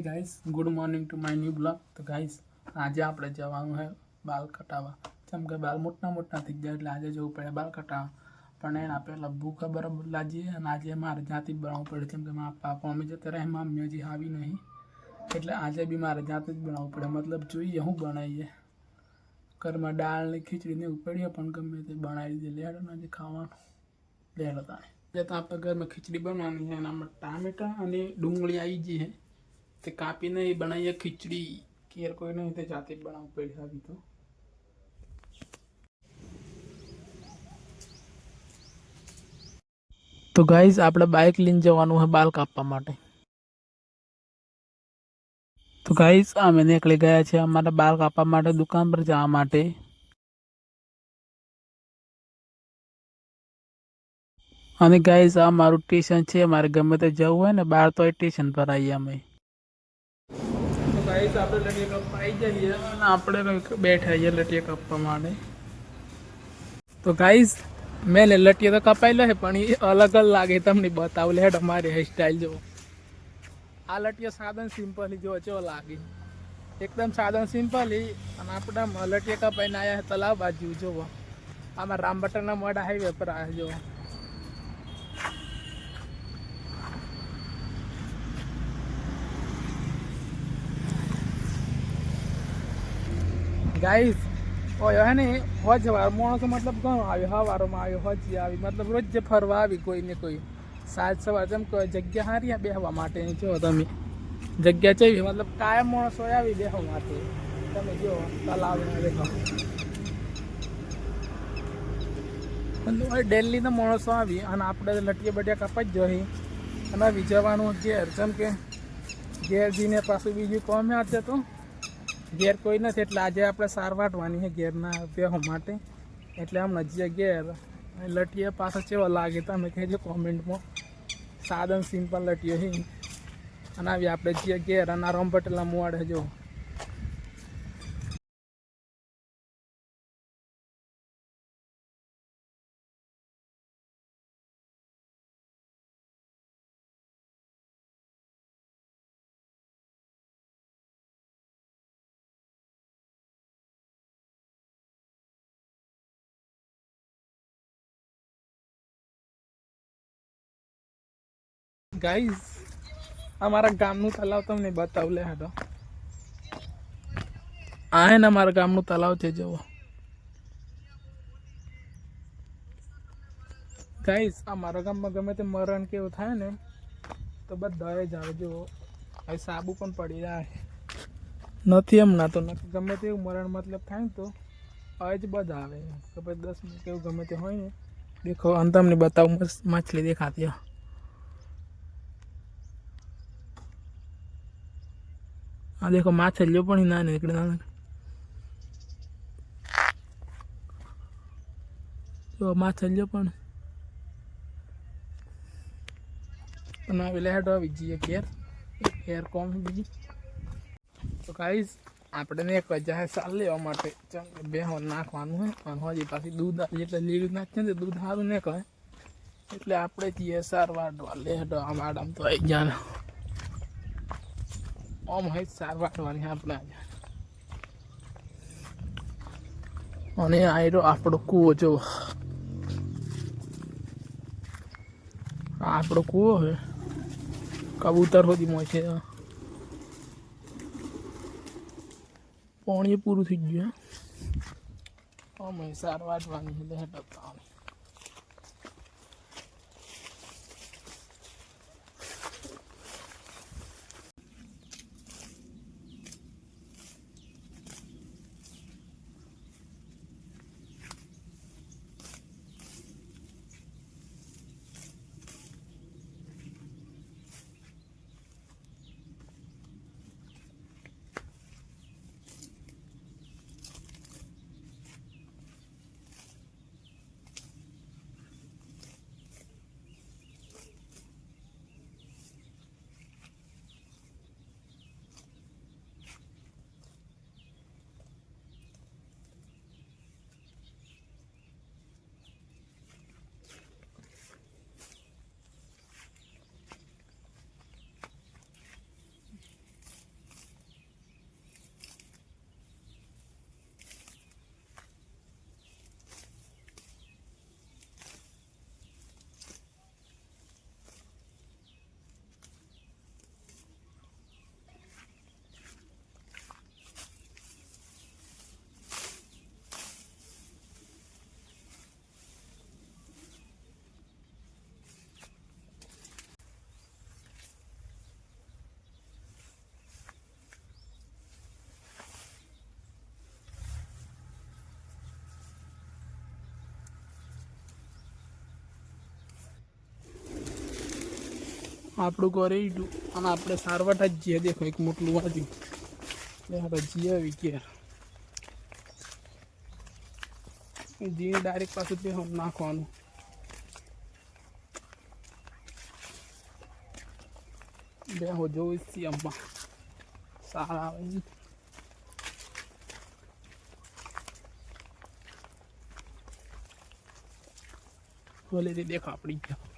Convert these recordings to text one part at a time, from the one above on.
Hey guys, good morning to my new blog. तो guys आज આપણે જવાનું છે બાલ કટાવવા। જેમ કે બાલ મોટા મોટા થઈ ગયા એટલે આજે જવું પડે બાલ કટાવવા। પણ એના પહેલાં ભૂખ બરાબર લાગી અને આજે મારે જાતે જ બનાવવું પડે કેમ કે મારા પાપા મમ્મી જતા રહે, મમ્મી હજી આવી નહીં એટલે આજે બી મારે જાતે જ બનાવવું પડે। મતલબ જોઈએ શું બનાવીએ, ઘરમાં દાળ ને ખીચડી ને એવું પડ્યું પણ ગમે તે બનાવી દે લેડો ને આજે ખાવાનું લેડો તાણે। જે તો આપણે ઘરમાં ખીચડી બનાવવાની છે એનામાં ટામેટા અને ડુંગળી આવી ગઈ છે તે કાપીને બનાવીએ ખીચડી। કેર કોઈ નહીં તે જાતે જ બનાવવું પડે આવી તો ગાઈઝ આપણે બાઇક લઈને જવાનું છે બાલ કાપવા માટે। તો ગાઈઝ અમે નીકળી ગયા છે અમારા બાલ કાપવા માટે દુકાન પર જવા માટે। અને ગાઈઝ આ મારું સ્ટેશન છે, મારે ગમે તે જવું હોય ને બહાર તો સ્ટેશન પર આવીએ અમે। તો ગાઈઝ આપણે લટિયા કાપવા આવી જઈએ અને આપણે બેઠા છીએ લટિયા કાપવા માટે। તો ગાઈઝ મેં લટિયા તો કપાયેલો છે પણ એ અલગ જ લાગે, તમને બતાવું લે મારી હેરસ્ટાઈલ જો। આ લટિયા સાદન સિમ્પલ જો ચો લાગે એકદમ સાદન સિમ્પલ અને આપણે લટિયા કપાઈને આવ્યા તલાવ બાજુ જોવો। આમાં રામબટરના મોડા હાઈવે પર આવ્યા જો। ગાઈઝ ઓય હે ને હોજ વાર માણસો મતલબ ઘણો આવ્યો, હવારોમાં આવ્યો, હોજી આવી, મતલબ રોજ જે ફરવા આવી કોઈ ને કોઈ સાંજ સવાર જેમ કહે જગ્યા સારી બેસવા માટેની જો તમે જગ્યા ચેવી મતલબ કાયમ માણસો આવી બેસવા માટે। તમે જો તલાવ દેખો મતલબ ડેલીના માણસો આવી અને આપણે લટિયા બટિયા કપાઈ જ જોઈએ અને આવી જવાનું ઘેર। જેમ કે ઘેર જઈને પાછું બીજું કોમ છે તો ઘેર કોઈ નથી એટલે આજે આપણે સાર વાટવાની છે ઘેરના બેહો માટે એટલે હમણાં જે ઘેર લટિયા પાછા કેવો લાગે તમે કહેજો કોમેન્ટમાં। સાદન સિમ્પલ લટિયો છે અને આવી આપણે જે ઘેર અને રામ પટેલના મોડે જો। ગાઈઝ અમારા ગામનું તલાવ તમને બતાવું લે તો આ હે ને અમારા ગામનું તલાવ છે જુઓ। ગાઈઝ અમારા ગામમાં ગમે તે મરણ કેવું થાય ને તો બધા જ આવે જુઓ। હવે સાબુ પણ પડી જાય નથી હમણાં તો ગમે તેવું મરણ મતલબ થાય ને તો હવે જ બધા આવે કે ભાઈ 10 મિનિટ કેવું ગમે તે હોય ને દેખો અને તમને બતાવું મસ્ત માછલી દેખાતી હોય। हाँ देखो माछलियों पण ना निकले ना तो माछलियों पण लेट આવી જઈએ ઘેર કોમ બીજી। તો ગાઈઝ આપણે ને એક વજ્જા સાલ લેવા માટે બેહો નાખવાનું હોય અને હજી પાછી દૂધ એટલે લીલું નાખીએ ને દૂધ સારું ને કહે એટલે આપણે જઈએ સાર વાટવા લેટ આમ આડામ તો આવી ગયા ઓમ હોય સાર વાટવાની આપણે આજે। અને આયરો આપણો કૂવો જો, આપણો કૂવો છે કબૂતર સુધી મોય છે પાણી પૂરું થઈ ગયું અમે સાર વાટવાની છે લેટ આવતા। આપણું ઘરે ઈડું અને આપણે સારવટ જ જઈએ. દેખો એક મોટલું વાજ્યું એટલે આપણે જઈએ આવી ઘેર. જીને ડાયરેક્ટ પાછું બે નાખવાનું. બે હો જોઈ છીએ અમ્મા સારા આવે. બોલે તે દેખો આપણી ગયા.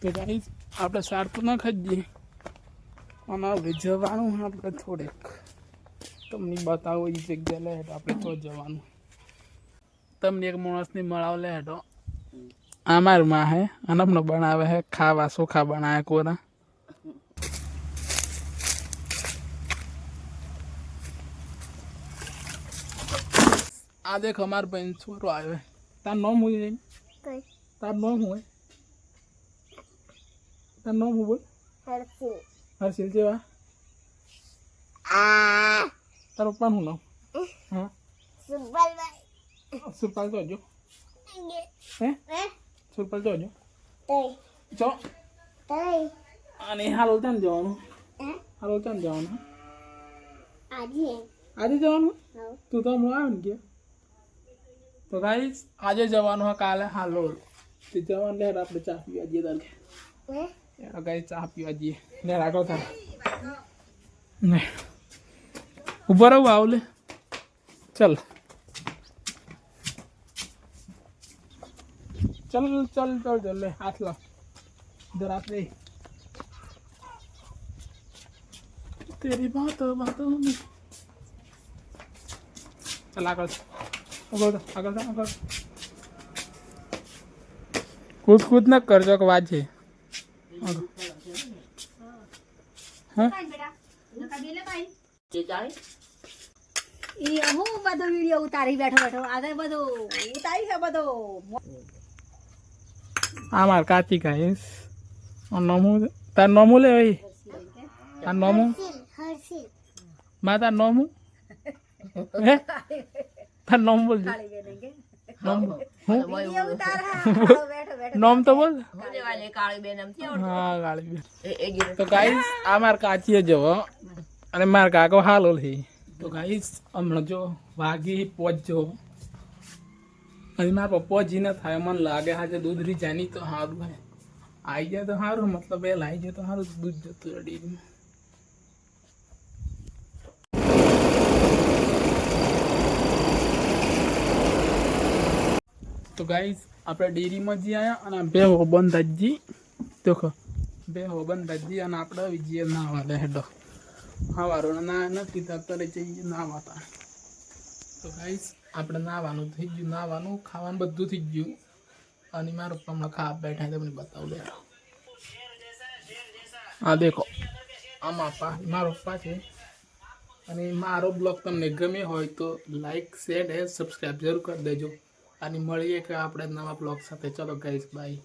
તો ગાઈસ આપણે સારતું ના ખાઈએ અને હવે જવાનું આપણે થોડેક તમને બતાવો એ જગ્યા લે હેઠો આપણે તો જવાનું. તમને એક માણસની મળાવ લે હેઠો. અમાર માં હે અને અમને બનાવે હે ખાવા ચોખા બનાવે કોરા. આ દેખ અમાર ભાઈ છોરો આવ્યો. તાર નામ હોય તાર નામ હોય તાર નામ હું બોલ. હર્ષિલ જેવા. તારો પપ્પાનું નામ? હા સુરપાલ જોજો. હે સુરપાલ જોજો. ચો અને હાલો ત્યાં જવાનું. હાલો ત્યાં જવાનું. આજે જવાનું. તું તો હમણાં આવ્યો ને કે. તો ગાઈસ આજે જવાનું હોય કાલે હાલોલ. તે જવાનું લે આપણે ચા પીવા જઈએ તારે. ગાઈસ ચા પીવા જઈએ લે રાખો તારે. ને ઉભા રહું આવ લે. चल चल चल चल चल ले हाथ ला इधर हाथ ले. तेरी बातों में चल आकर कूद कूद न कर जो वाज है. એ હું બધો વિડિયો ઉતારી બેઠો બેઠો આગળ બધો ઉતારી છે બધો. આ માર કાચી ગાઈસ નમુ તાર નમુ લે ભાઈ. તાર નમુ હર્ષિલ માં તાર નમુ હે તાર નમ બોલ. નમ વિડિયો ઉતાર બેઠો બેઠો નમ તો બોલ. બોલે વાલે કાળી બેન એમ થી આવડતો. હા કાળી બેન. તો ગાઈસ આ માર કાચી જવો અને માર કાકો હાલો લે. તો ગાઈસ હમણાં જો વાગી પહોંચજો અને મારા પપ્પા જીને થાય મને લાગે આજે દૂધ રી જાની તો સારું હે. આવી જાય તો સારું મતલબ એ લાવી જાય તો સારું દૂધ જતું રેડી. તો ગાઈસ આપણે ડેરીમાં જઈ આવ્યા અને બે હો બંધાજી દેખો બે હો બંધાજી અને આપણે વિજય ના વાલે હેડો. હા વારું ના નથી અત્યારે જઈએ નાવાતા. તો ગાઈસ આપણે નાવાનું થઈ ગયું. નાવાનું ખાવાનું બધું થઈ ગયું અને મારા પપ્પા હમણાં ખાવા બેઠા તમને બતાવું લે. હા દેખો આમાં મારો પપ્પા છે. અને મારો બ્લોગ તમને ગમે હોય તો લાઈક શેર અને સબસ્ક્રાઈબ જરૂર કરી દેજો. અને મળીએ કે આપણે નવા બ્લોગ સાથે. ચલો ગાઈસ બાય.